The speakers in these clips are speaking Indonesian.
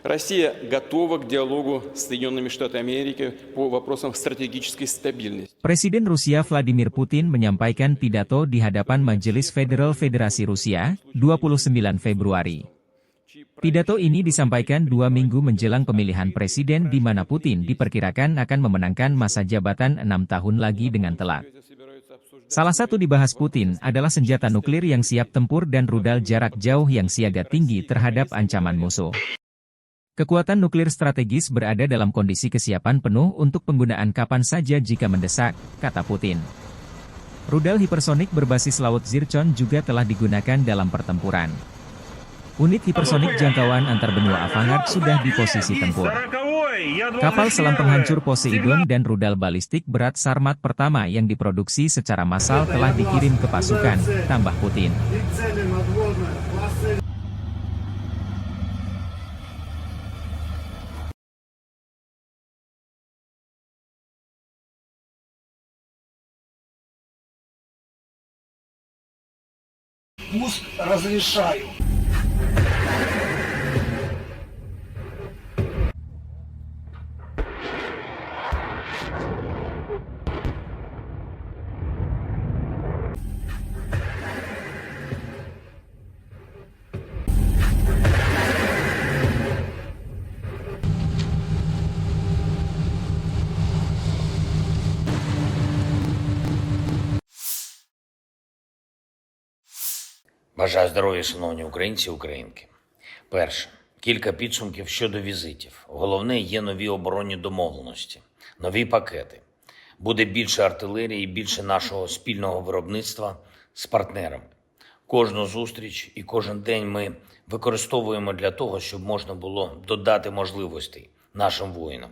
Россия готова к диалогу с Соединенными Штатами Америки по вопросам стратегической стабильности. Presiden Rusia Vladimir Putin menyampaikan pidato di hadapan Majelis Federal Federasi Rusia, 29 Februari. Pidato ini disampaikan 2 minggu menjelang pemilihan presiden di mana Putin diperkirakan akan memenangkan masa jabatan 6 tahun lagi dengan telak. Salah satu dibahas Putin adalah senjata nuklir yang siap tempur dan rudal jarak jauh yang siaga tinggi terhadap ancaman musuh. Kekuatan nuklir strategis berada dalam kondisi kesiapan penuh untuk penggunaan kapan saja jika mendesak, kata Putin. Rudal hipersonik berbasis laut Zircon juga telah digunakan dalam pertempuran. Unit hipersonik jangkauan antar benua Avangard sudah di posisi tempur. Kapal selam penghancur Poseidon dan rudal balistik berat Sarmat pertama yang diproduksi secara massal telah dikirim ke pasukan, tambah Putin. Пуск разрешаю. Бажаю здоров'я, шановні українці і українки. Перше. Кілька підсумків щодо візитів. Головне, є нові оборонні домовленості, нові пакети. Буде більше артилерії і більше нашого спільного виробництва з партнерами. Кожну зустріч і кожен день ми використовуємо для того, щоб можна було додати можливостей нашим воїнам.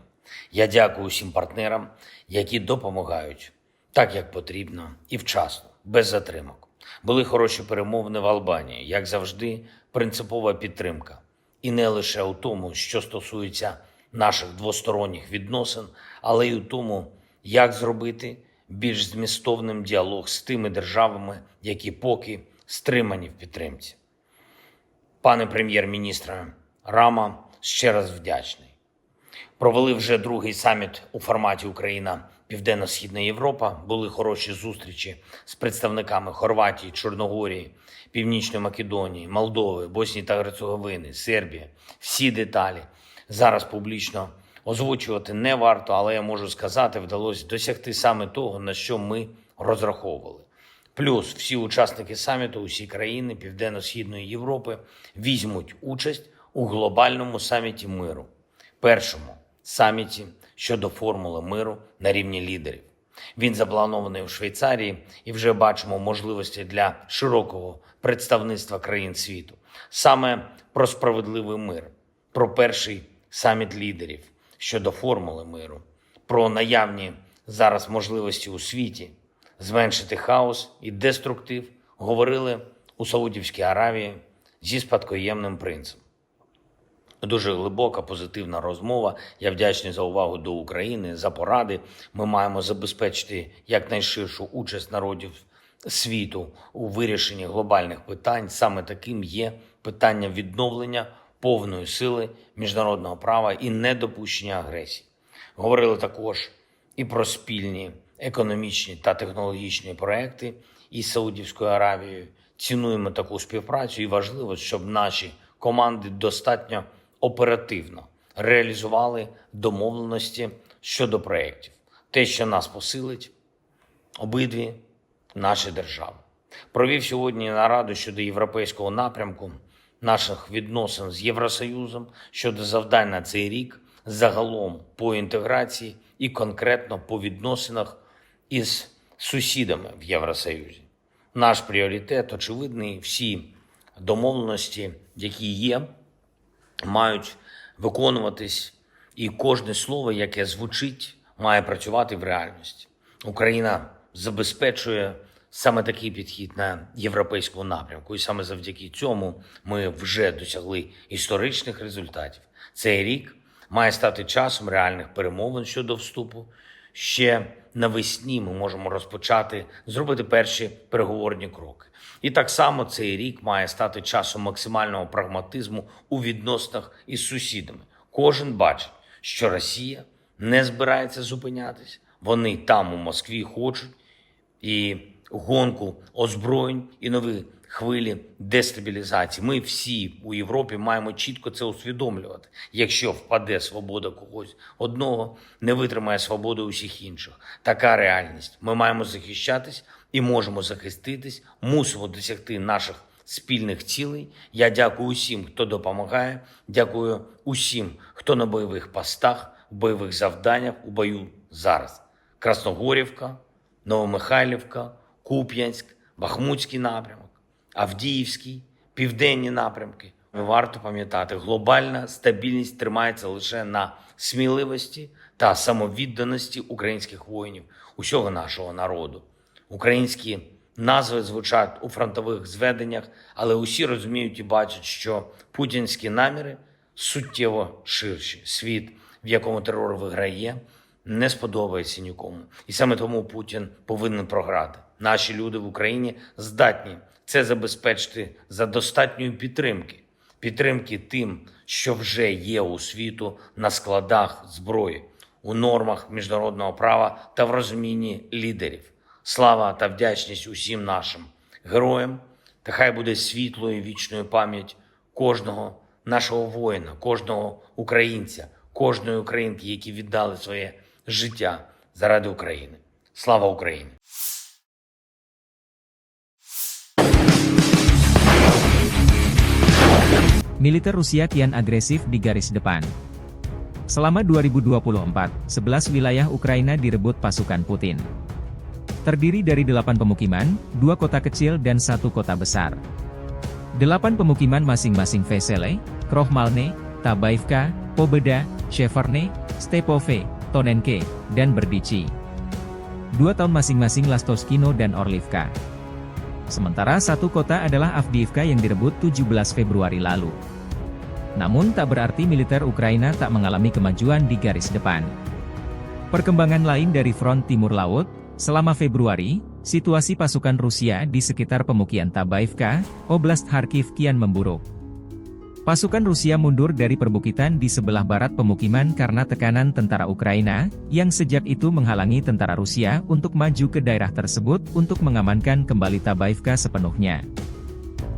Я дякую усім партнерам, які допомагають так, як потрібно і вчасно, без затримок. Були хороші перемовини в Албанії, як завжди, принципова підтримка. І не лише у тому, що стосується наших двосторонніх відносин, але й у тому, як зробити більш змістовним діалог з тими державами, які поки стримані в підтримці. Пане прем'єр-міністре Рама, ще раз вдячний. Провели вже другий саміт у форматі Україна-Південно-Східна Європа. Були хороші зустрічі з представниками Хорватії, Чорногорії, Північної Македонії, Молдови, Боснії та Герцеговини, Сербії. Всі деталі зараз публічно озвучувати не варто, але я можу сказати, вдалося досягти саме того, на що ми розраховували. Плюс всі учасники саміту, усі країни Південно-Східної Європи візьмуть участь у глобальному саміті миру. Першому саміті щодо формули миру на рівні лідерів. Він запланований у Швейцарії і вже бачимо можливості для широкого представництва країн світу. Саме про справедливий мир, про перший саміт лідерів щодо формули миру, про наявні зараз можливості у світі зменшити хаос і деструктив говорили у Саудівській Аравії зі спадкоємним принцем. Дуже глибока, позитивна розмова. Я вдячний за увагу до України, за поради. Ми маємо забезпечити якнайширшу участь народів світу у вирішенні глобальних питань. Саме таким є питання відновлення повної сили міжнародного права і недопущення агресії. Говорили також і про спільні економічні та технологічні проекти із Саудівською Аравією. Цінуємо таку співпрацю і важливо, щоб наші команди достатньо оперативно реалізували домовленості щодо проєктів. Те, що нас посилить, обидві наші держави. Провів сьогодні нараду щодо європейського напрямку наших відносин з Євросоюзом, щодо завдань на цей рік, загалом по інтеграції і конкретно по відносинах із сусідами в Євросоюзі. Наш пріоритет очевидний, всі домовленості, які є, мають виконуватись, і кожне слово, яке звучить, має працювати в реальності. Україна забезпечує саме такий підхід на європейському напрямку, і саме завдяки цьому ми вже досягли історичних результатів. Цей рік має стати часом реальних перемовин щодо вступу. Ще навесні ми можемо розпочати, зробити перші переговорні кроки. І так само цей рік має стати часом максимального прагматизму у відносинах із сусідами. Кожен бачить, що Росія не збирається зупинятись. Вони там у Москві хочуть і гонку озброєнь, і нові хвилі дестабілізації. Ми всі у Європі маємо чітко це усвідомлювати. Якщо впаде свобода когось одного, не витримає свободи усіх інших. Така реальність. Ми маємо захищатись і можемо захиститись, мусимо досягти наших спільних цілей. Я дякую усім, хто допомагає, дякую усім, хто на бойових постах, в бойових завданнях, у бою зараз. Красногорівка, Новомихайлівка, Куп'янськ, Бахмутський напрямок, Авдіївський, південні напрямки. Варто пам'ятати, глобальна стабільність тримається лише на сміливості та самовідданості українських воїнів, усього нашого народу. Українські назви звучать у фронтових зведеннях, але усі розуміють і бачать, що путінські наміри суттєво ширші. Світ, в якому терор виграє, не сподобається нікому. І саме тому Путін повинен програти. Наші люди в Україні здатні це забезпечити за достатньої підтримки. Підтримки тим, що вже є у світу на складах зброї, у нормах міжнародного права та в розумінні лідерів. Слава та вдячність усім нашим героям. Та хай буде світлою і вічною пам'ять кожного нашого воїна, кожного українця, кожної українки, які віддали своє життя заради України. Слава Україні! Militer Rusia kian agresif di garis depan. Selama 2024, 11 wilayah Ukraina direbut pasukan Putin. Terdiri dari 8 pemukiman, 2 kota kecil dan 1 kota besar. 8 pemukiman masing-masing Vesele, Krohmalne, Tabaivka, Pobeda, Sheverne, Stepove, Tonenke, dan Berdichi. 2 tahun masing-masing Lastoskino dan Orlivka. Sementara 1 kota adalah Avdiivka yang direbut 17 Februari lalu. Namun tak berarti militer Ukraina tak mengalami kemajuan di garis depan. Perkembangan lain dari front timur laut, selama Februari, situasi pasukan Rusia di sekitar pemukiman Tabaivka, Oblast Kharkiv kian memburuk. Pasukan Rusia mundur dari perbukitan di sebelah barat pemukiman karena tekanan tentara Ukraina, yang sejak itu menghalangi tentara Rusia untuk maju ke daerah tersebut untuk mengamankan kembali Tabaivka sepenuhnya.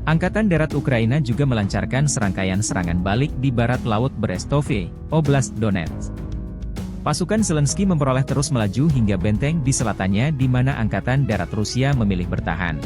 Angkatan Darat Ukraina juga melancarkan serangkaian serangan balik di barat laut Brestove, Oblast Donetsk. Pasukan Zelensky memperoleh terus melaju hingga benteng di selatannya di mana Angkatan Darat Rusia memilih bertahan.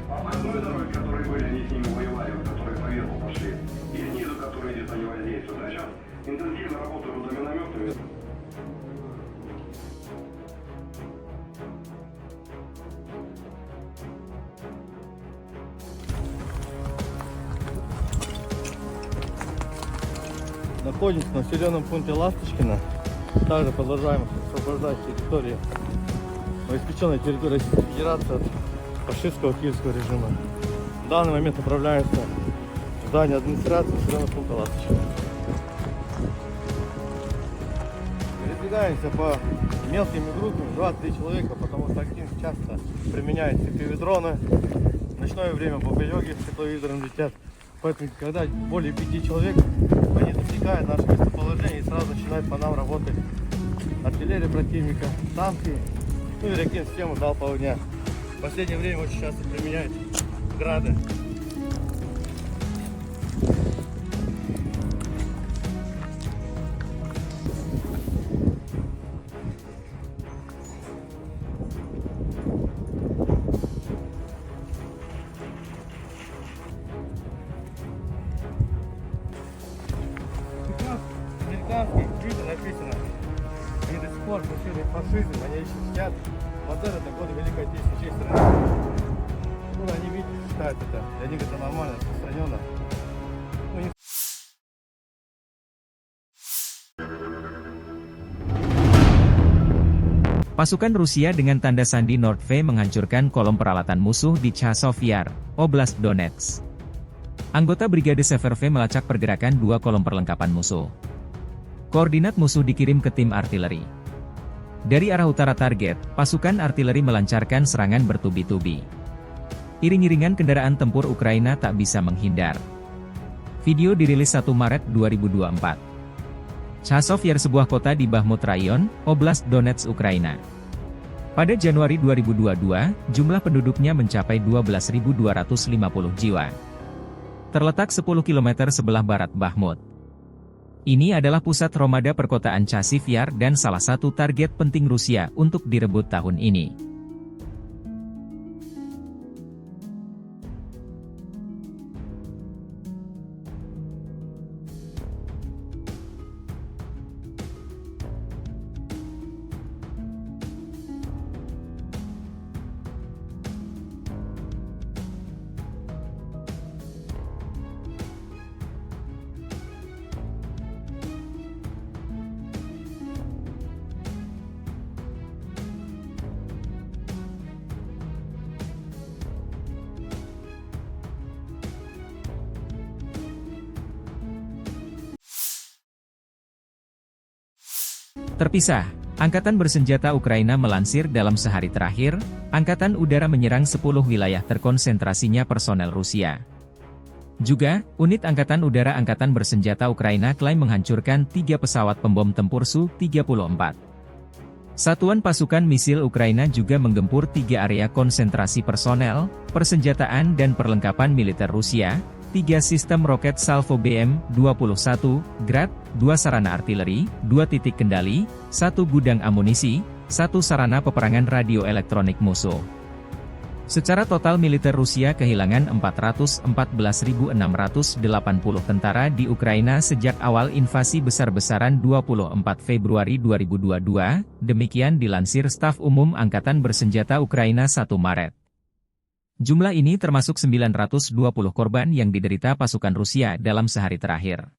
Обходной дороги, которые были, они с ними воевали, которые поверху пошли, и снизу, которые где-то не воздействуют. А сейчас интенсивно работают за минометами. Находимся в населенном пункте Ласточкино. Также продолжаем освобождать территорию, новоиспеченной территории Российской Федерации от фашистского киевского режима. В данный момент направляемся в здание администрации населенного пункта Ласточкино. Передвигаемся по мелкими группами, 2-3 человека, потому что активно часто применяют CPV-дроны. В ночное время бомбелёги с тепловизором летят. Поэтому, когда более 5 человек, они засекают наше местоположение и сразу начинают по нам работать артиллерия противника, танки, ну и ракет-систему залпового огня. В последнее время очень часто применяют грады. Американские книги написано: они до сих пор фашизм, фашизм, они еще сидят. Вот это годы Великой Отечественной честь страны. Ну, они видят, считают это. Для них это нормально, распространенно. Ну, не... Pasukan Rusia dengan tanda sandi Nord-V menghancurkan kolom peralatan musuh di Chasov Yar, Oblast Donetsk. Anggota Brigade Sever-V melacak pergerakan dua kolom perlengkapan musuh. Koordinat musuh dikirim ke tim artileri. Dari arah utara target, pasukan artileri melancarkan serangan bertubi-tubi. Iring-iringan kendaraan tempur Ukraina tak bisa menghindar. Video dirilis 1 Maret 2024. Chasov Yar sebuah kota di Bakhmut Rayon, Oblast Donetsk, Ukraina. Pada Januari 2022, jumlah penduduknya mencapai 12.250 jiwa. Terletak 10 km sebelah barat Bakhmut. Ini adalah pusat Romada perkotaan Chasiv Yar dan salah satu target penting Rusia untuk direbut tahun ini. Terpisah, Angkatan Bersenjata Ukraina melansir dalam sehari terakhir, Angkatan Udara menyerang 10 wilayah terkonsentrasinya personel Rusia. Juga, unit Angkatan Udara Angkatan Bersenjata Ukraina klaim menghancurkan 3 pesawat pembom tempur Su-34. Satuan pasukan misil Ukraina juga menggempur 3 area konsentrasi personel, persenjataan dan perlengkapan militer Rusia, 3 sistem roket Salvo BM-21, Grad, 2 sarana artileri, 2 titik kendali, 1 gudang amunisi, 1 sarana peperangan radio elektronik musuh. Secara total militer Rusia kehilangan 414.680 tentara di Ukraina sejak awal invasi besar-besaran 24 Februari 2022, demikian dilansir Staf Umum Angkatan Bersenjata Ukraina 1 Maret. Jumlah ini termasuk 920 korban yang diderita pasukan Rusia dalam sehari terakhir.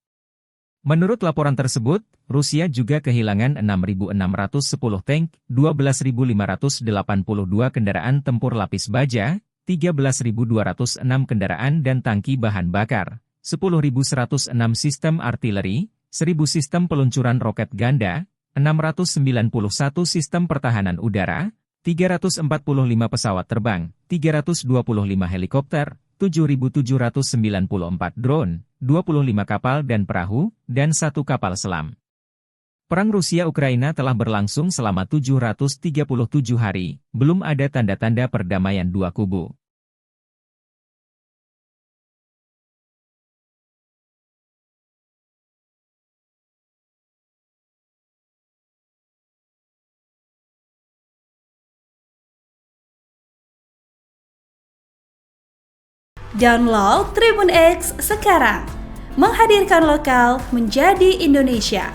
Menurut laporan tersebut, Rusia juga kehilangan 6.610 tank, 12.582 kendaraan tempur lapis baja, 13.206 kendaraan dan tangki bahan bakar, 10.106 sistem artileri, 1.000 sistem peluncuran roket ganda, 691 sistem pertahanan udara, 345 pesawat terbang, 325 helikopter, 7.794 drone, 25 kapal dan perahu, dan 1 kapal selam. Perang Rusia-Ukraina telah berlangsung selama 737 hari, belum ada tanda-tanda perdamaian dua kubu. Download Tribun X sekarang, menghadirkan lokal menjadi Indonesia.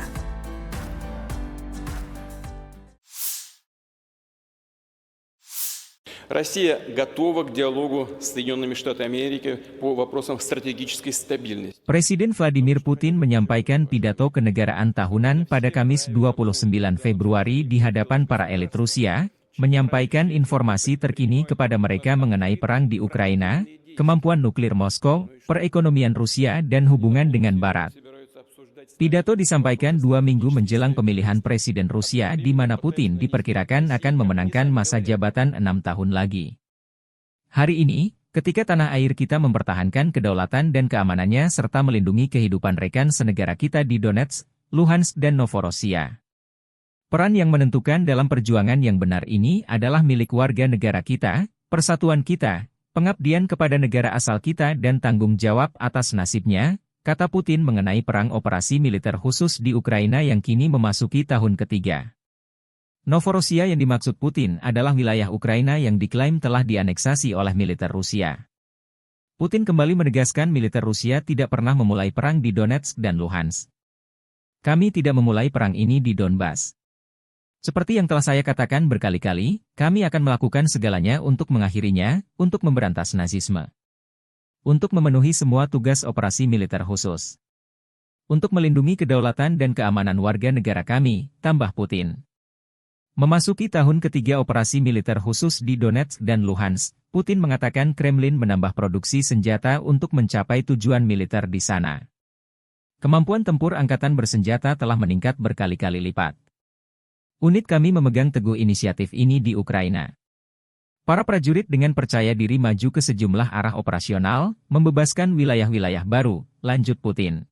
Россия готова к диалогу с Соединенными Штатами Америки по вопросам стратегической стабильности. Presiden Vladimir Putin menyampaikan pidato kenegaraan tahunan pada Kamis 29 Februari di hadapan para elit Rusia, menyampaikan informasi terkini kepada mereka mengenai perang di Ukraina, kemampuan nuklir Moskow, perekonomian Rusia dan hubungan dengan Barat. Pidato disampaikan 2 minggu menjelang pemilihan Presiden Rusia di mana Putin diperkirakan akan memenangkan masa jabatan 6 tahun lagi. Hari ini, ketika tanah air kita mempertahankan kedaulatan dan keamanannya serta melindungi kehidupan rekan senegara kita di Donetsk, Luhansk dan Novorossiya. Peran yang menentukan dalam perjuangan yang benar ini adalah milik warga negara kita, persatuan kita, pengabdian kepada negara asal kita dan tanggung jawab atas nasibnya, kata Putin mengenai perang operasi militer khusus di Ukraina yang kini memasuki tahun ketiga. Novorossiya yang dimaksud Putin adalah wilayah Ukraina yang diklaim telah dianeksasi oleh militer Rusia. Putin kembali menegaskan militer Rusia tidak pernah memulai perang di Donetsk dan Luhansk. Kami tidak memulai perang ini di Donbas. Seperti yang telah saya katakan berkali-kali, kami akan melakukan segalanya untuk mengakhirinya, untuk memberantas nazisme. Untuk memenuhi semua tugas operasi militer khusus. Untuk melindungi kedaulatan dan keamanan warga negara kami, tambah Putin. Memasuki tahun ketiga operasi militer khusus di Donetsk dan Luhansk, Putin mengatakan Kremlin menambah produksi senjata untuk mencapai tujuan militer di sana. Kemampuan tempur angkatan bersenjata telah meningkat berkali-kali lipat. Unit kami memegang teguh inisiatif ini di Ukraina. Para prajurit dengan percaya diri maju ke sejumlah arah operasional, membebaskan wilayah-wilayah baru, lanjut Putin.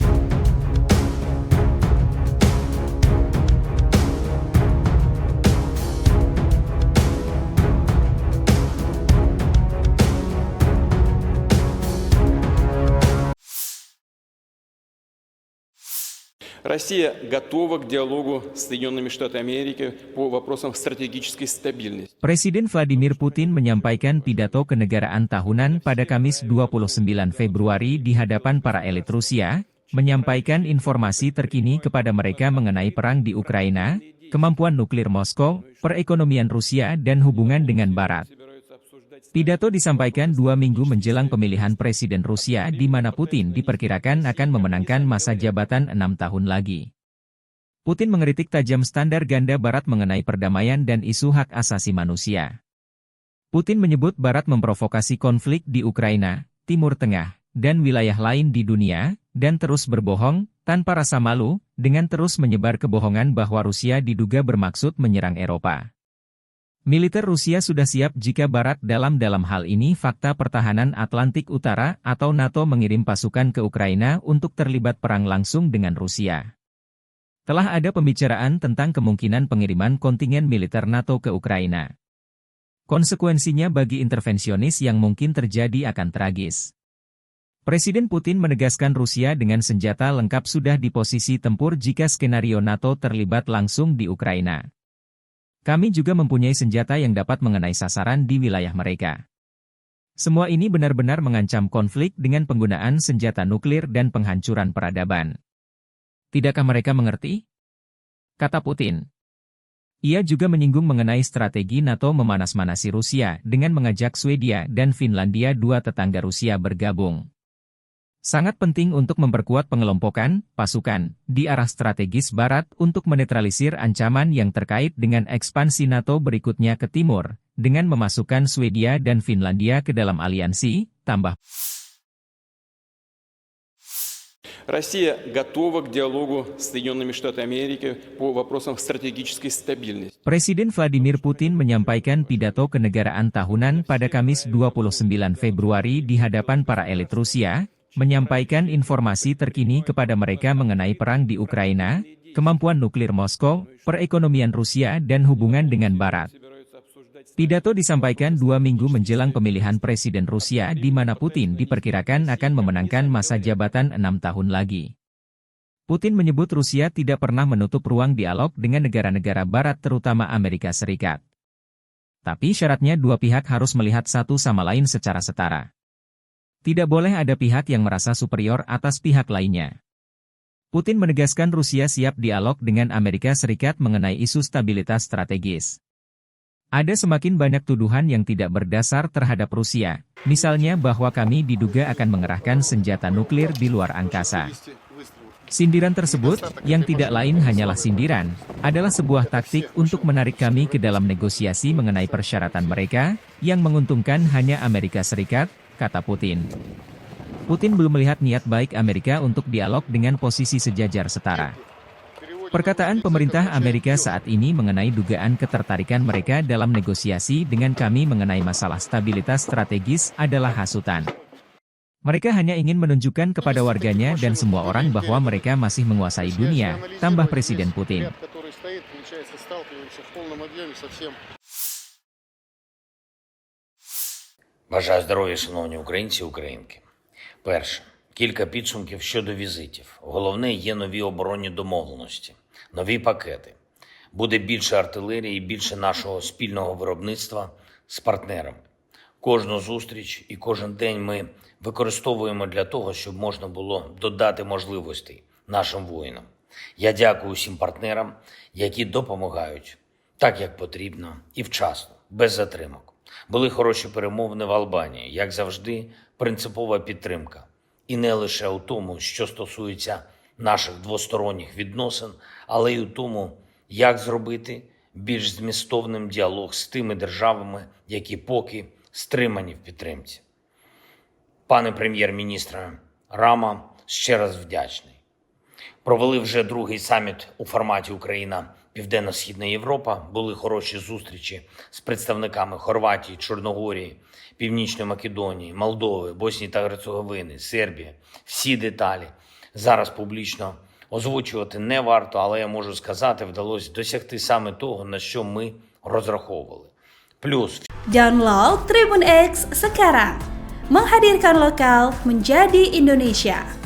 Россия готова к диалогу с Соединенными Штатами Америки по вопросам стратегической стабильности. Presiden Vladimir Putin menyampaikan pidato kenegaraan tahunan pada Kamis 29 Februari di hadapan para elit Rusia, menyampaikan informasi terkini kepada mereka mengenai perang di Ukraina, kemampuan nuklir Moskow, perekonomian Rusia dan hubungan dengan Barat. Pidato disampaikan 2 minggu menjelang pemilihan Presiden Rusia di mana Putin diperkirakan akan memenangkan masa jabatan 6 tahun lagi. Putin mengkritik tajam standar ganda Barat mengenai perdamaian dan isu hak asasi manusia. Putin menyebut Barat memprovokasi konflik di Ukraina, Timur Tengah, dan wilayah lain di dunia, dan terus berbohong, tanpa rasa malu, dengan terus menyebar kebohongan bahwa Rusia diduga bermaksud menyerang Eropa. Militer Rusia sudah siap jika Barat dalam hal ini fakta pertahanan Atlantik Utara atau NATO mengirim pasukan ke Ukraina untuk terlibat perang langsung dengan Rusia. Telah ada pembicaraan tentang kemungkinan pengiriman kontingen militer NATO ke Ukraina. Konsekuensinya bagi intervensionis yang mungkin terjadi akan tragis. Presiden Putin menegaskan Rusia dengan senjata lengkap sudah di posisi tempur jika skenario NATO terlibat langsung di Ukraina. Kami juga mempunyai senjata yang dapat mengenai sasaran di wilayah mereka. Semua ini benar-benar mengancam konflik dengan penggunaan senjata nuklir dan penghancuran peradaban. Tidakkah mereka mengerti? Kata Putin. Ia juga menyinggung mengenai strategi NATO memanas-manasi Rusia dengan mengajak Swedia dan Finlandia, dua tetangga Rusia, bergabung. Sangat penting untuk memperkuat pengelompokan pasukan di arah strategis Barat untuk menetralisir ancaman yang terkait dengan ekspansi NATO berikutnya ke timur, dengan memasukkan Swedia dan Finlandia ke dalam aliansi, tambah. Россия готова к диалогу с Соединенными Штатами Америки по вопросам стратегической стабильности. Presiden Vladimir Putin menyampaikan pidato kenegaraan tahunan pada Kamis 29 Februari di hadapan para elit Rusia, menyampaikan informasi terkini kepada mereka mengenai perang di Ukraina, kemampuan nuklir Moskow, perekonomian Rusia dan hubungan dengan Barat. Pidato disampaikan 2 minggu menjelang pemilihan Presiden Rusia di mana Putin diperkirakan akan memenangkan masa jabatan 6 tahun lagi. Putin menyebut Rusia tidak pernah menutup ruang dialog dengan negara-negara Barat terutama Amerika Serikat. Tapi syaratnya dua pihak harus melihat satu sama lain secara setara. Tidak boleh ada pihak yang merasa superior atas pihak lainnya. Putin menegaskan Rusia siap dialog dengan Amerika Serikat mengenai isu stabilitas strategis. Ada semakin banyak tuduhan yang tidak berdasar terhadap Rusia, misalnya bahwa kami diduga akan mengerahkan senjata nuklir di luar angkasa. Sindiran tersebut, yang tidak lain hanyalah sindiran, adalah sebuah taktik untuk menarik kami ke dalam negosiasi mengenai persyaratan mereka, yang menguntungkan hanya Amerika Serikat, kata Putin. Putin belum melihat niat baik Amerika untuk dialog dengan posisi sejajar setara. Perkataan pemerintah Amerika saat ini mengenai dugaan ketertarikan mereka dalam negosiasi dengan kami mengenai masalah stabilitas strategis adalah hasutan. Mereka hanya ingin menunjukkan kepada warganya dan semua orang bahwa mereka masih menguasai dunia, tambah Presiden Putin. Бажаю здоров'я, шановні українці і українки. Перше. Кілька підсумків щодо візитів. Головне, є нові оборонні домовленості, нові пакети. Буде більше артилерії і більше нашого спільного виробництва з партнерами. Кожну зустріч і кожен день ми використовуємо для того, щоб можна було додати можливостей нашим воїнам. Я дякую всім партнерам, які допомагають так, як потрібно і вчасно, без затримок. Були хороші перемовини в Албанії, як завжди, принципова підтримка. І не лише у тому, що стосується наших двосторонніх відносин, але й у тому, як зробити більш змістовним діалог з тими державами, які поки стримані в підтримці. Пане прем'єр-міністре, Рама ще раз вдячний. Провели вже другий саміт у форматі Україна-Південно-Східна Європа. Були хороші зустрічі з представниками Хорватії, Чорногорії, Північної Македонії, Молдови, Боснії та Герцеговини, Сербії. Всі деталі зараз публічно озвучувати не варто, але я можу сказати, вдалося досягти саме того, на що ми розраховували. Плюс Download Tribun X sekarang, menghadirkan lokal menjadi Indonesia.